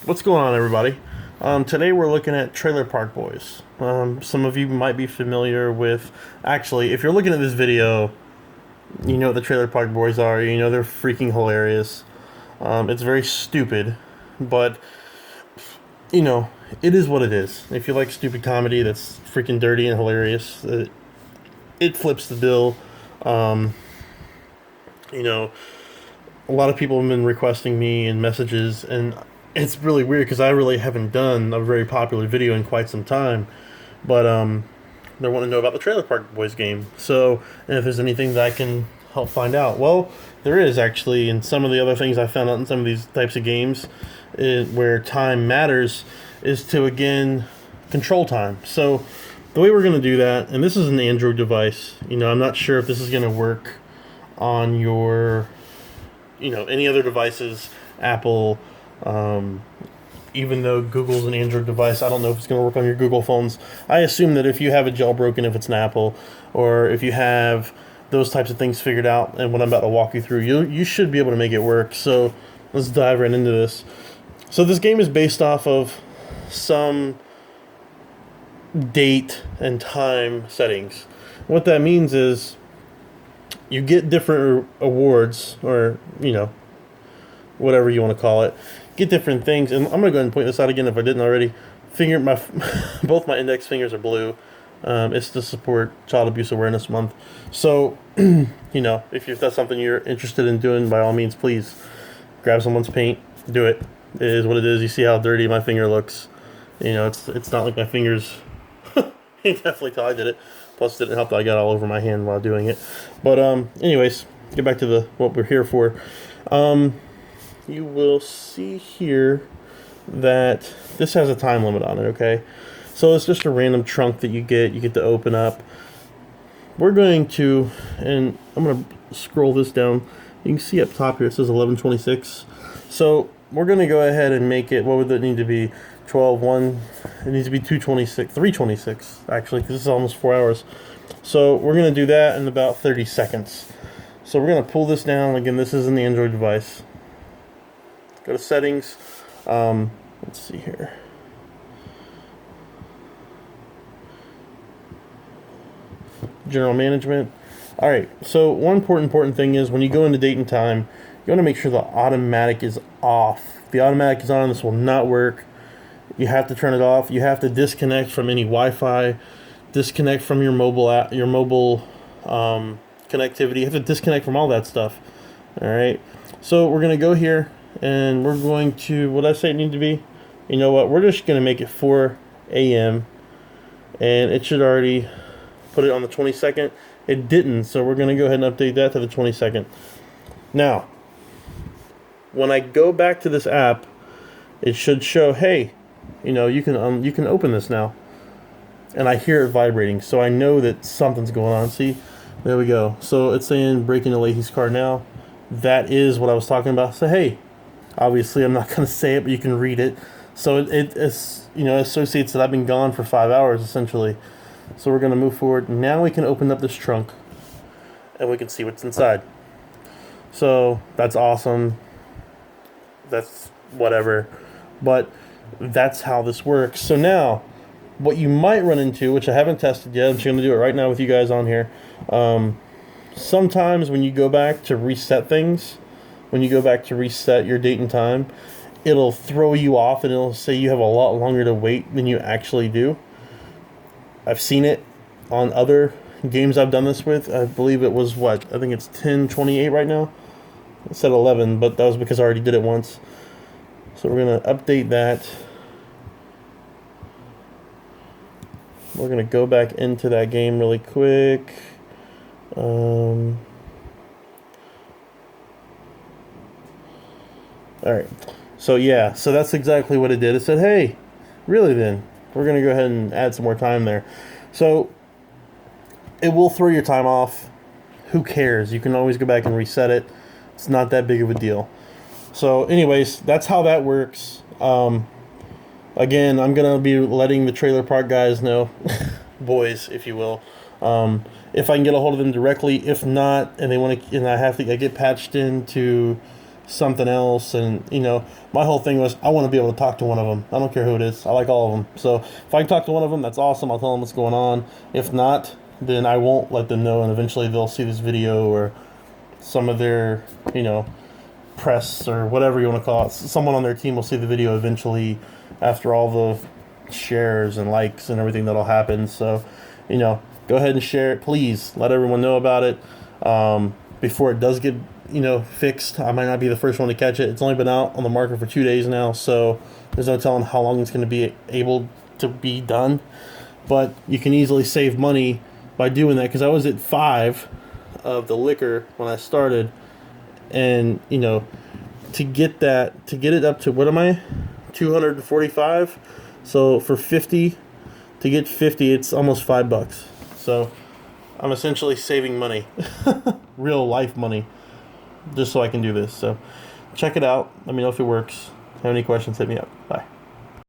What's going on, everybody? Today we're looking at Trailer Park Boys. Some of you might be familiar with. Actually, if you're looking at this video, you know what the Trailer Park Boys are. You know they're freaking hilarious. It's very stupid, but you know it is what it is. If you like stupid comedy that's freaking dirty and hilarious, it flips the bill. Um, you know, a lot of people have been requesting me in messages, and it's really weird because I really haven't done a very popular video in quite some time. But they want to know about the Trailer Park Boys game. So, and if there's anything that I can help find out, well, there is actually. And some of the other things I found out in some of these types of games, where time matters, is to again control time. So, the way we're going to do that, and this is an Android device. You know, I'm not sure if this is going to work on your, any other devices, Apple. Even though Google's an Android device, I don't know if it's going to work on your Google phones. I assume that if you have it jailbroken, if it's an Apple, or if you have those types of things figured out, and what I'm about to walk you through, you should be able to make it work. So let's dive right into this. So this game is based off of some date and time settings. What that means is you get different awards, or whatever you want to call it, get different things. And I'm gonna go ahead and point this out again if I didn't already. Both my index fingers are blue. It's to support Child Abuse Awareness Month. So if that's something you're interested in doing, by all means, please grab someone's paint, do it. It is what it is. You see how dirty my finger looks. It's not like my fingers. You can definitely tell I did it. Plus, it didn't help that I got all over my hand while doing it. But anyways, get back to what we're here for. You will see here that this has a time limit on it, okay? So it's just a random trunk that you get to open up. We're going to, and I'm going to scroll this down. You can see up top here it says 11:26. So we're going to go ahead and make it, what would it need to be? 12:1. It needs to be 2:26, 3:26 actually, because this is almost 4 hours. So we're going to do that in about 30 seconds. So we're going to pull this down. Again, this is an Android device. Go to settings. Let's see here. General management. All right. So one important thing is when you go into date and time, you want to make sure the automatic is off. If the automatic is on, this will not work. You have to turn it off. You have to disconnect from any Wi-Fi. Disconnect from your mobile app, your mobile connectivity. You have to disconnect from all that stuff. All right. So we're gonna go here. And we're going to, what I say it need to be? You know what? We're just going to make it 4 a.m. And it should already put it on the 22nd. It didn't, so we're going to go ahead and update that to the 22nd. Now, when I go back to this app, it should show, hey, you can open this now. And I hear it vibrating, so I know that something's going on. See, there we go. So it's saying break into Leahy's car now. That is what I was talking about. So hey. Obviously, I'm not going to say it, but you can read it. So it associates that I've been gone for 5 hours, essentially. So we're going to move forward. Now we can open up this trunk, and we can see what's inside. So that's awesome. That's whatever. But that's how this works. So now, what you might run into, which I haven't tested yet, I'm just going to do it right now with you guys on here. Sometimes when you go back to reset things, when you go back to reset your date and time, it'll throw you off and it'll say you have a lot longer to wait than you actually do. I've seen it on other games I've done this with. I believe it was I think it's 10:28 right now. It said 11, but that was because I already did it once. So we're going to update that. We're going to go back into that game really quick. Alright, so that's exactly what it did. It said, hey, really then? We're going to go ahead and add some more time there. So, it will throw your time off. Who cares? You can always go back and reset it. It's not that big of a deal. So, anyways, that's how that works. Again, I'm going to be letting the Trailer Park guys know, boys, if you will, if I can get a hold of them directly. If not, and they want to, and I get patched into something else. And you know, my whole thing was I want to be able to talk to one of them. I don't care who it is. I like all of them. So if I can talk to one of them, that's awesome. I'll tell them what's going on. If not, then I won't let them know, and eventually they'll see this video, or some of their, you know, press or whatever you want to call it. Someone on their team will see the video eventually after all the shares and likes and everything that'll happen. So, you know, go ahead and share it. Please let everyone know about it before it does get, you know, fixed. I might not be the first one to catch it. It's only been out on the market for 2 days now, so there's no telling how long it's going to be able to be done. But you can easily save money by doing that, because I was at 5 of the liquor when I started, and you know, to get it up to, what am I, 245? So for 50, to get 50, it's almost $5. So I'm essentially saving money, real life money, just so I can do this. So check it out. Let me know if it works. If you have any questions, hit me up. Bye.